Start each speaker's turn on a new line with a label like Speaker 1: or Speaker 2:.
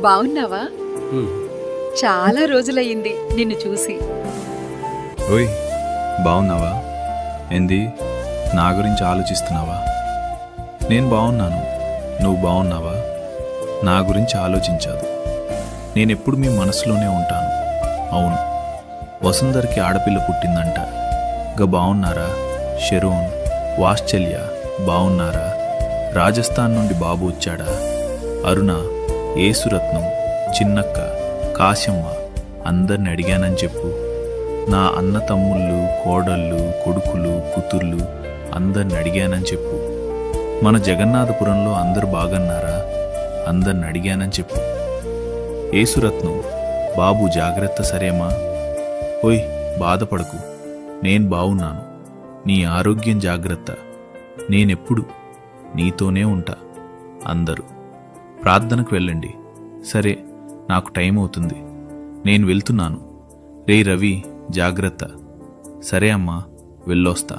Speaker 1: బావున్నావా?
Speaker 2: ఉమ్.
Speaker 1: చాలా రోజులయ్యింది నిన్ను చూసి.
Speaker 3: ఓయ్ బాగున్నావా? ఏంది నా గురించి ఆలోచిస్తున్నావా? నేను బాగున్నాను, నువ్వు బాగున్నావా? నా గురించి ఆలోచించాదు. నేనెప్పుడు మీ మనసులోనే ఉంటాను. అవును, వసుంధరకి ఆడపిల్ల పుట్టిందంట. బాగున్నారా? షెరోన్, వాత్సల్య బాగున్నారా? రాజస్థాన్ నుండి బాబు వచ్చాడా? అరుణ, ఏసురత్నం, చిన్నక్క, కాశమ్మ అందరిని అడిగానని చెప్పు. నా అన్న తమ్ముళ్ళు, కోడళ్ళు, కొడుకులు, కూతుర్లు అందరిని అడిగానని చెప్పు. మన జగన్నాథపురంలో అందరు బాగన్నారా? అందరిని అడిగానని చెప్పు. ఏసురత్నం, బాబు జాగ్రత్త సరేమా? ఓయ్ బాధపడకు, నేను బావున్నాను. నీ ఆరోగ్యం జాగ్రత్త. నేనెప్పుడు నీతోనే ఉంటా. అందరూ ప్రార్థనకు వెళ్ళండి. సరే, నాకు టైం అవుతుంది, నేను వెళ్తున్నాను. రే రవి, జాగ్రత్త. సరే అమ్మా, వెళ్ళొస్తా.